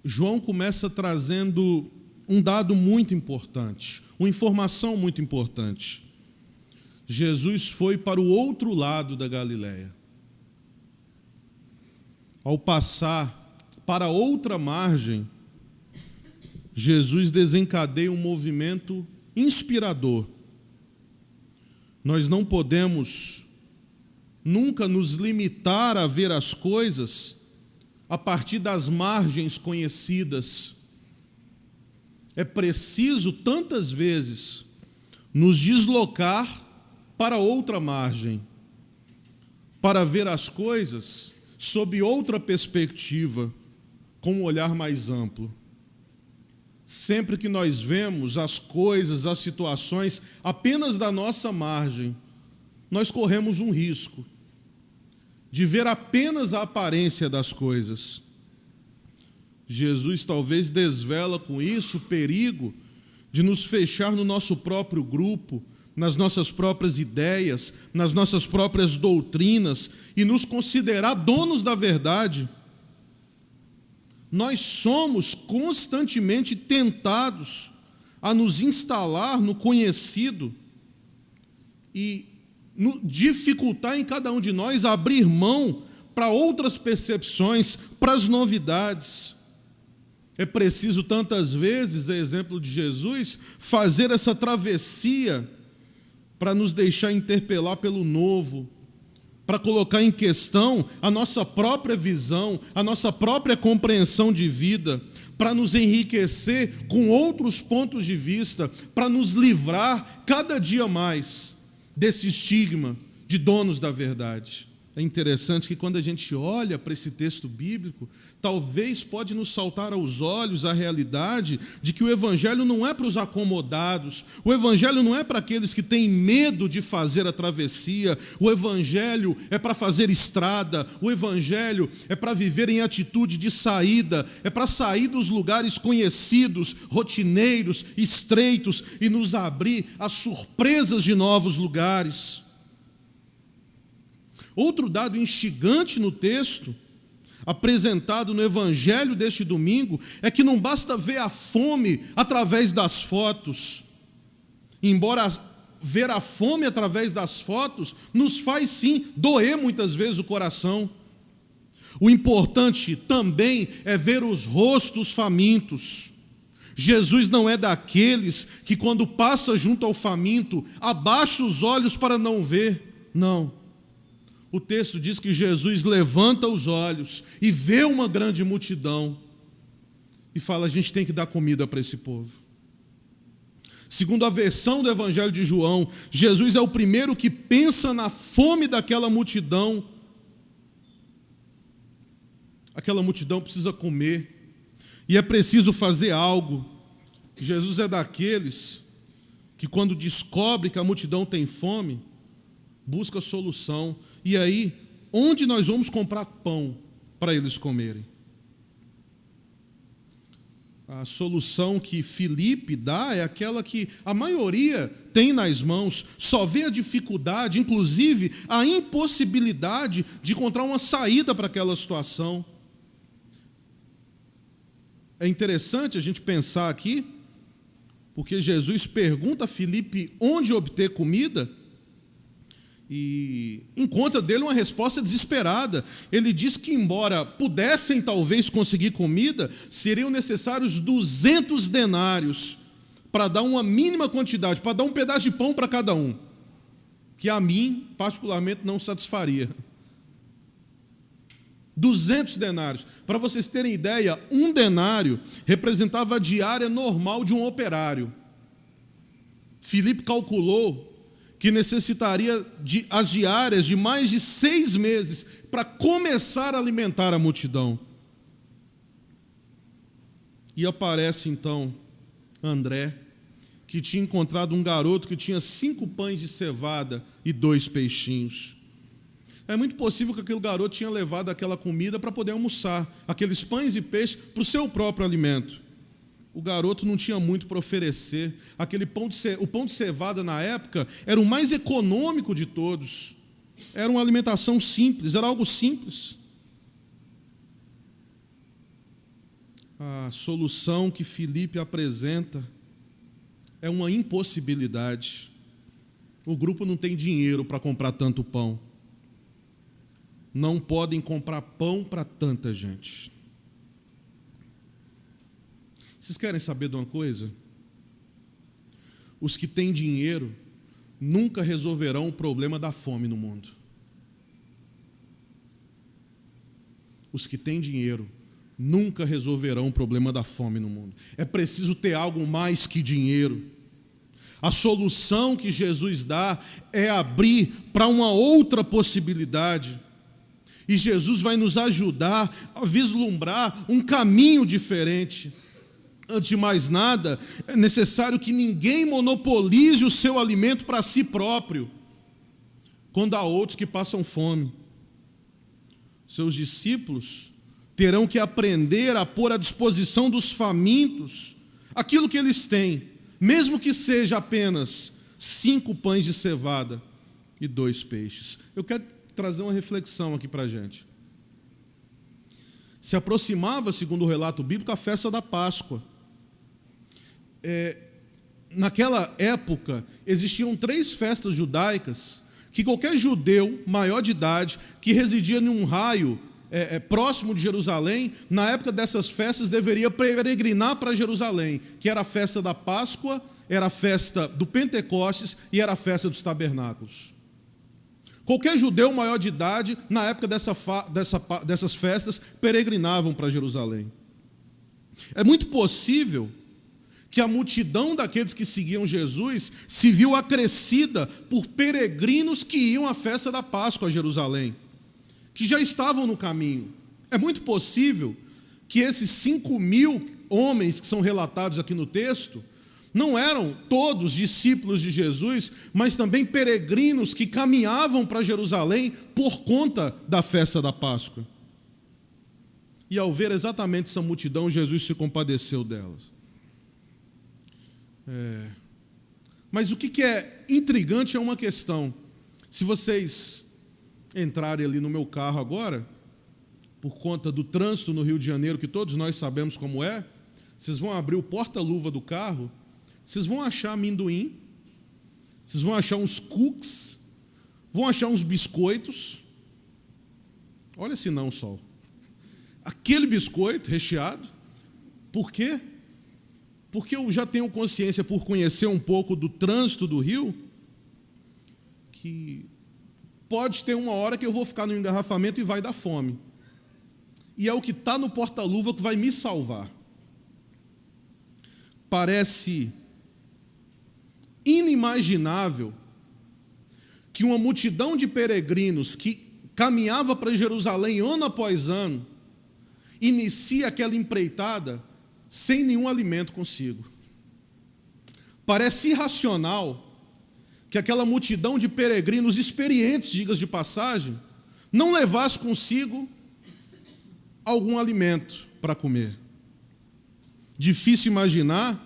João começa trazendo um dado muito importante, uma informação muito importante. Jesus foi para o outro lado da Galileia. Ao passar para outra margem, Jesus desencadeia um movimento inspirador. Nós não podemos nunca nos limitar a ver as coisas a partir das margens conhecidas. É preciso, tantas vezes, nos deslocar para outra margem, para ver as coisas sob outra perspectiva, com um olhar mais amplo. Sempre que nós vemos as coisas, as situações apenas da nossa margem, nós corremos um risco de ver apenas a aparência das coisas. Jesus talvez desvela com isso o perigo de nos fechar no nosso próprio grupo, nas nossas próprias ideias, nas nossas próprias doutrinas e nos considerar donos da verdade. Nós somos constantemente tentados a nos instalar no conhecido e dificultar em cada um de nós abrir mão para outras percepções, para as novidades. É preciso tantas vezes, é exemplo de Jesus, fazer essa travessia para nos deixar interpelar pelo novo, para colocar em questão a nossa própria visão, a nossa própria compreensão de vida, para nos enriquecer com outros pontos de vista, para nos livrar cada dia mais desse estigma de donos da verdade. É interessante que quando a gente olha para esse texto bíblico, talvez pode nos saltar aos olhos a realidade de que o Evangelho não é para os acomodados, o Evangelho não é para aqueles que têm medo de fazer a travessia, o Evangelho é para fazer estrada, o Evangelho é para viver em atitude de saída, é para sair dos lugares conhecidos, rotineiros, estreitos e nos abrir às surpresas de novos lugares. Outro dado instigante no texto, apresentado no Evangelho deste domingo, é que não basta ver a fome através das fotos. Embora ver a fome através das fotos nos faz sim doer muitas vezes o coração. O importante também é ver os rostos famintos. Jesus não é daqueles que quando passa junto ao faminto, abaixa os olhos para não ver. Não. O texto diz que Jesus levanta os olhos e vê uma grande multidão e fala: a gente tem que dar comida para esse povo. Segundo a versão do Evangelho de João, Jesus é o primeiro que pensa na fome daquela multidão. Aquela multidão precisa comer e é preciso fazer algo. Jesus é daqueles que quando descobre que a multidão tem fome, busca solução. E aí, onde nós vamos comprar pão para eles comerem? A solução que Filipe dá é aquela que a maioria tem nas mãos, só vê a dificuldade, inclusive a impossibilidade de encontrar uma saída para aquela situação. É interessante a gente pensar aqui, porque Jesus pergunta a Filipe onde obter comida, e encontra dele uma resposta desesperada. Ele diz que embora pudessem talvez conseguir comida, seriam necessários 200 denários para dar uma mínima quantidade, para dar um pedaço de pão para cada um, que a mim particularmente não satisfaria. 200 denários. Para vocês terem ideia, um denário representava a diária normal de um operário. Filipe calculou que necessitaria as diárias de mais de 6 meses para começar a alimentar a multidão. E aparece então André, que tinha encontrado um garoto que tinha 5 pães de cevada e 2 peixinhos. É muito possível que aquele garoto tinha levado aquela comida para poder almoçar, aqueles pães e peixes para o seu próprio alimento. O garoto não tinha muito para oferecer. O pão de cevada, na época, era o mais econômico de todos. Era uma alimentação simples, era algo simples. A solução que Filipe apresenta é uma impossibilidade. O grupo não tem dinheiro para comprar tanto pão. Não podem comprar pão para tanta gente. Vocês querem saber de uma coisa? Os que têm dinheiro nunca resolverão o problema da fome no mundo. Os que têm dinheiro nunca resolverão o problema da fome no mundo. É preciso ter algo mais que dinheiro. A solução que Jesus dá é abrir para uma outra possibilidade. E Jesus vai nos ajudar a vislumbrar um caminho diferente. Antes de mais nada, é necessário que ninguém monopolize o seu alimento para si próprio, quando há outros que passam fome. Seus discípulos terão que aprender a pôr à disposição dos famintos aquilo que eles têm, mesmo que seja apenas 5 pães de cevada e 2 peixes. Eu quero trazer uma reflexão aqui para a gente. Se aproximava, segundo o relato bíblico, a festa da Páscoa. Naquela época, existiam 3 festas judaicas que qualquer judeu maior de idade que residia em um raio próximo de Jerusalém, na época dessas festas, deveria peregrinar para Jerusalém, que era a festa da Páscoa, era a festa do Pentecostes e era a festa dos tabernáculos. Qualquer judeu maior de idade, na época dessas festas, peregrinavam para Jerusalém. É muito possível que a multidão daqueles que seguiam Jesus se viu acrescida por peregrinos que iam à festa da Páscoa a Jerusalém, que já estavam no caminho. É muito possível que esses 5.000 homens que são relatados aqui no texto não eram todos discípulos de Jesus, mas também peregrinos que caminhavam para Jerusalém por conta da festa da Páscoa. E ao ver exatamente essa multidão, Jesus se compadeceu delas. Mas o que é intrigante é uma questão. Se vocês entrarem ali no meu carro agora, por conta do trânsito no Rio de Janeiro, que todos nós sabemos como é, vocês vão abrir o porta-luva do carro, vocês vão achar amendoim, vocês vão achar uns cookies, vão achar uns biscoitos. Olha se não, Sol. Aquele biscoito recheado. Por quê? Porque eu já tenho consciência, por conhecer um pouco do trânsito do Rio, que pode ter uma hora que eu vou ficar no engarrafamento e vai dar fome. E é o que está no porta-luva que vai me salvar. Parece inimaginável que uma multidão de peregrinos que caminhava para Jerusalém ano após ano inicia aquela empreitada sem nenhum alimento consigo. Parece irracional que aquela multidão de peregrinos experientes, diga-se de passagem, não levasse consigo algum alimento para comer. Difícil imaginar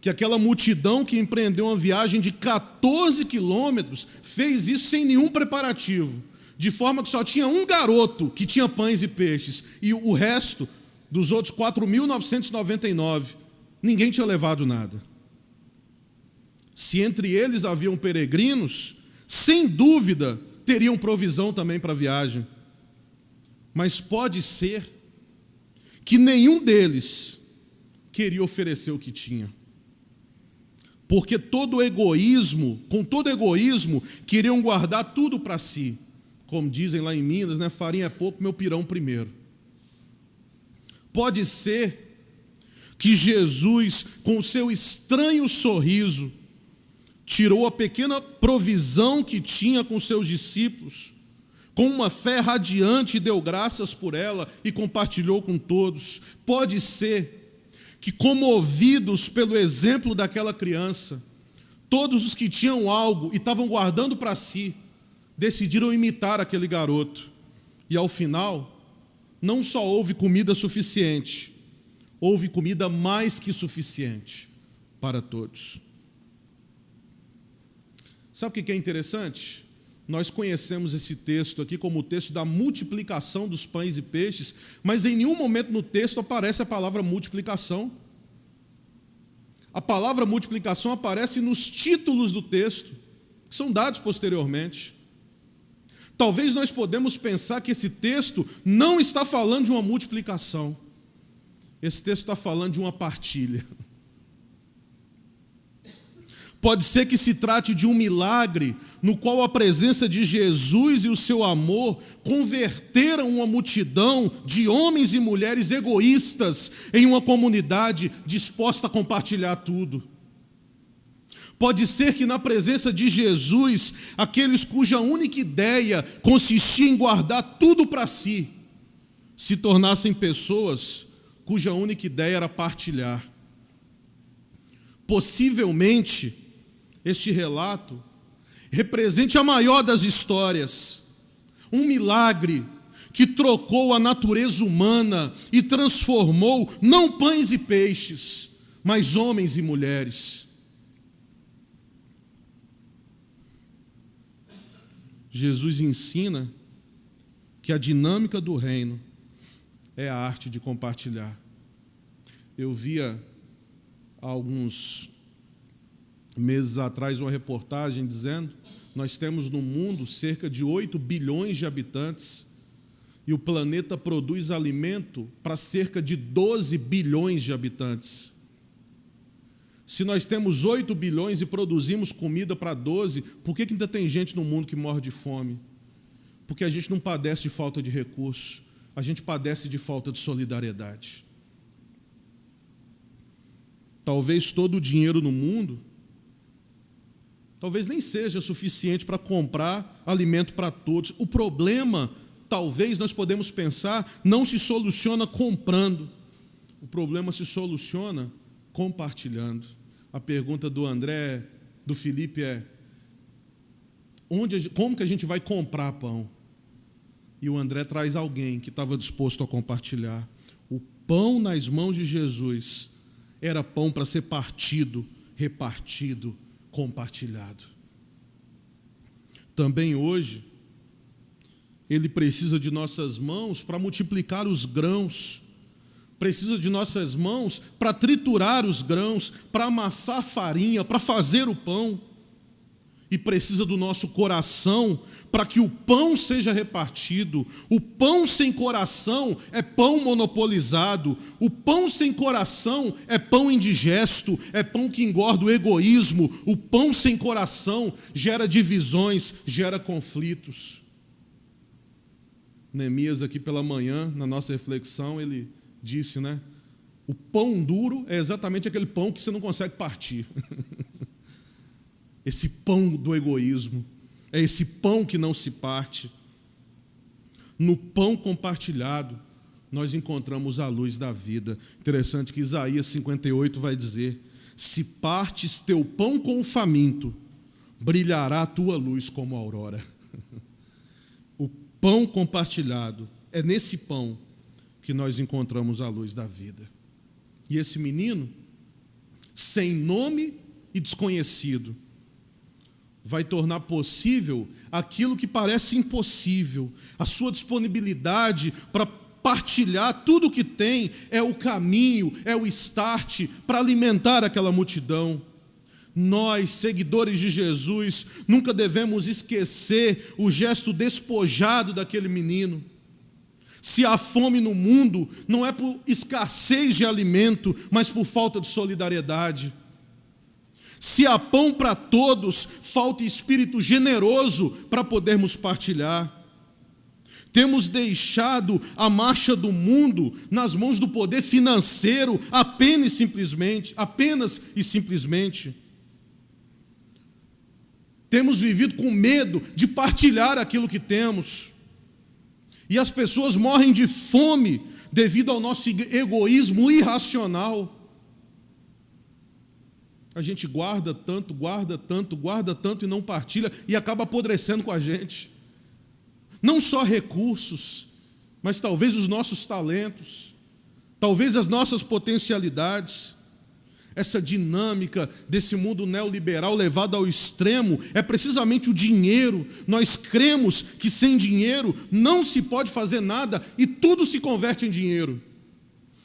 que aquela multidão que empreendeu uma viagem de 14 quilômetros fez isso sem nenhum preparativo, de forma que só tinha um garoto que tinha pães e peixes, e o resto dos outros 4.999, ninguém tinha levado nada. Se entre eles haviam peregrinos, sem dúvida teriam provisão também para a viagem. Mas pode ser que nenhum deles queria oferecer o que tinha. Porque com todo egoísmo, queriam guardar tudo para si. Como dizem lá em Minas, né? Farinha é pouco, meu pirão primeiro. Pode ser que Jesus, com o seu estranho sorriso, tirou a pequena provisão que tinha com seus discípulos, com uma fé radiante, deu graças por ela e compartilhou com todos. Pode ser que, comovidos pelo exemplo daquela criança, todos os que tinham algo e estavam guardando para si, decidiram imitar aquele garoto. E ao final, não só houve comida suficiente, houve comida mais que suficiente para todos. Sabe o que é interessante? nós conhecemos esse texto aqui como o texto da multiplicação dos pães e peixes, mas em nenhum momento no texto aparece a palavra multiplicação. A palavra multiplicação aparece nos títulos do texto, que são dados posteriormente. Talvez nós podemos pensar que esse texto não está falando de uma multiplicação. Esse texto está falando de uma partilha. Pode ser que se trate de um milagre no qual a presença de Jesus e o seu amor converteram uma multidão de homens e mulheres egoístas em uma comunidade disposta a compartilhar tudo. Pode ser que na presença de Jesus, aqueles cuja única ideia consistia em guardar tudo para si, se tornassem pessoas cuja única ideia era partilhar. Possivelmente, este relato represente a maior das histórias, um milagre que trocou a natureza humana e transformou não pães e peixes, mas homens e mulheres. Jesus ensina que a dinâmica do reino é a arte de compartilhar. Eu via há alguns meses atrás uma reportagem dizendo: nós temos no mundo cerca de 8 bilhões de habitantes e o planeta produz alimento para cerca de 12 bilhões de habitantes. Se nós temos 8 bilhões e produzimos comida para 12, por que ainda tem gente no mundo que morre de fome? Porque a gente não padece de falta de recursos, a gente padece de falta de solidariedade. Talvez todo o dinheiro no mundo talvez nem seja suficiente para comprar alimento para todos. O problema, talvez nós podemos pensar, não se soluciona comprando. O problema se soluciona compartilhando. A pergunta do André, do Felipe é: como que a gente vai comprar pão? E o André traz alguém que estava disposto a compartilhar. O pão nas mãos de Jesus era pão para ser partido, repartido, compartilhado. Também hoje, Ele precisa de nossas mãos para multiplicar os grãos, precisa de nossas mãos para triturar os grãos, para amassar a farinha, para fazer o pão, e precisa do nosso coração para que o pão seja repartido. O pão sem coração é pão monopolizado. O pão sem coração é pão indigesto, é pão que engorda o egoísmo. O pão sem coração gera divisões, gera conflitos. Neemias aqui pela manhã, na nossa reflexão, ele disse, né? O pão duro é exatamente aquele pão que você não consegue partir. Esse pão do egoísmo, é esse pão que não se parte. No pão compartilhado, nós encontramos a luz da vida. Interessante que Isaías 58 vai dizer: se partes teu pão com o faminto, brilhará a tua luz como a aurora. O pão compartilhado, é nesse pão que nós encontramos a luz da vida. E esse menino, sem nome e desconhecido, vai tornar possível aquilo que parece impossível. A sua disponibilidade para partilhar tudo o que tem é o caminho, é o start para alimentar aquela multidão. Nós, seguidores de Jesus, nunca devemos esquecer o gesto despojado daquele menino. Se há fome no mundo, não é por escassez de alimento, mas por falta de solidariedade. Se há pão para todos, falta espírito generoso para podermos partilhar. Temos deixado a marcha do mundo nas mãos do poder financeiro apenas e simplesmente. Temos vivido com medo de partilhar aquilo que temos. E as pessoas morrem de fome devido ao nosso egoísmo irracional. A gente guarda tanto e não partilha e acaba apodrecendo com a gente. Não só recursos, mas talvez os nossos talentos, talvez as nossas potencialidades. essa dinâmica desse mundo neoliberal levado ao extremo é precisamente o dinheiro. Nós cremos que sem dinheiro não se pode fazer nada e tudo se converte em dinheiro.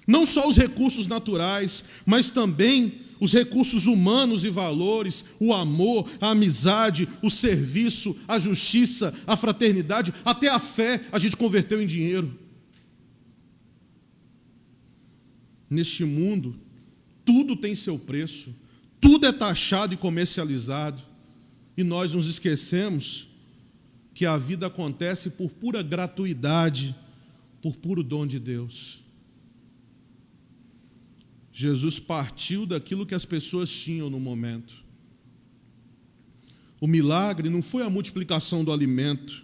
Não só os recursos naturais, mas também os recursos humanos e valores, o amor, a amizade, o serviço, a justiça, a fraternidade, até a fé a gente converteu em dinheiro. Neste mundo, tudo tem seu preço, tudo é taxado e comercializado, e nós nos esquecemos que a vida acontece por pura gratuidade, por puro dom de Deus. Jesus partiu daquilo que as pessoas tinham no momento. O milagre não foi a multiplicação do alimento,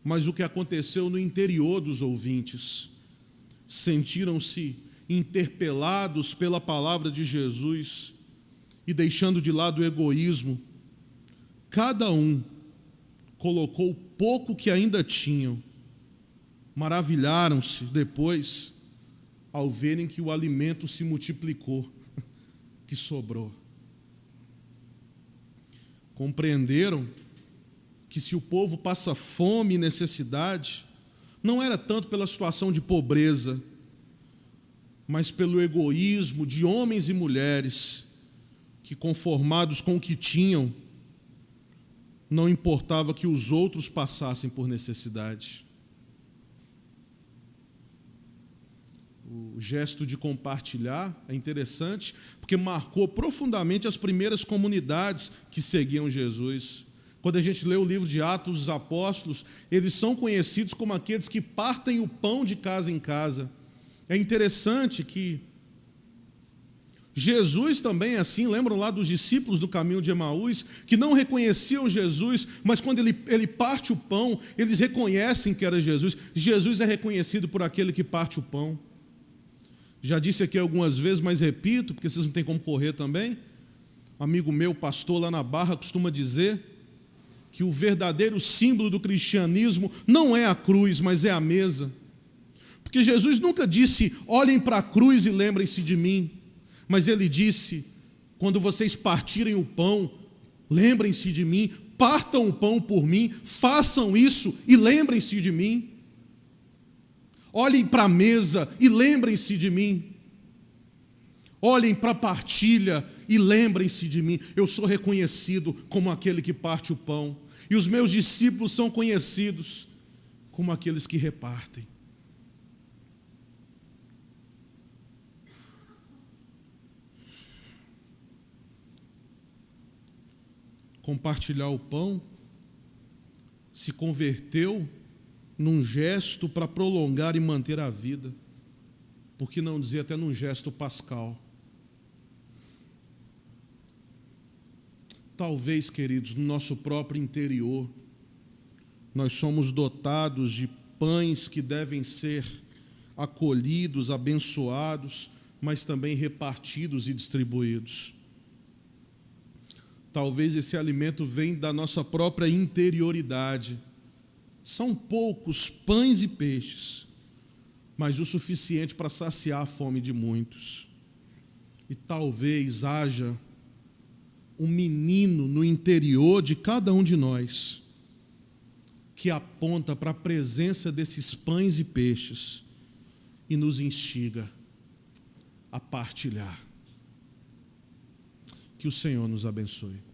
mas o que aconteceu no interior dos ouvintes. Sentiram-se interpelados pela palavra de Jesus e, deixando de lado o egoísmo, cada um colocou o pouco que ainda tinham. Maravilharam-se depois ao verem que o alimento se multiplicou, que sobrou. Compreenderam que se o povo passa fome e necessidade, não era tanto pela situação de pobreza, mas pelo egoísmo de homens e mulheres que, conformados com o que tinham, não importava que os outros passassem por necessidade. O gesto de compartilhar é interessante, porque marcou profundamente as primeiras comunidades que seguiam Jesus. Quando a gente lê o livro de Atos dos Apóstolos, eles são conhecidos como aqueles que partem o pão de casa em casa. É interessante que Jesus também é assim. Lembram lá dos discípulos do caminho de Emaús, que não reconheciam Jesus, mas quando ele parte o pão, eles reconhecem que era Jesus. Jesus é reconhecido por aquele que parte o pão. Já disse aqui algumas vezes, mas repito, porque vocês não têm como correr também. Amigo meu, pastor lá na Barra, costuma dizer que o verdadeiro símbolo do cristianismo não é a cruz, mas é a mesa. Porque Jesus nunca disse, olhem para a cruz e lembrem-se de mim. Mas ele disse, quando vocês partirem o pão, lembrem-se de mim, partam o pão por mim, façam isso e lembrem-se de mim. Olhem para a mesa e lembrem-se de mim. Olhem para a partilha e lembrem-se de mim. Eu sou reconhecido como aquele que parte o pão. E os meus discípulos são conhecidos como aqueles que repartem. Compartilhar o pão se converteu num gesto para prolongar e manter a vida, por que não dizer até num gesto pascal. Talvez, queridos, no nosso próprio interior, nós somos dotados de pães que devem ser acolhidos, abençoados, mas também repartidos e distribuídos. Talvez esse alimento venha da nossa própria interioridade. São poucos pães e peixes, mas o suficiente para saciar a fome de muitos. E talvez haja um menino no interior de cada um de nós que aponta para a presença desses pães e peixes e nos instiga a partilhar. Que o Senhor nos abençoe.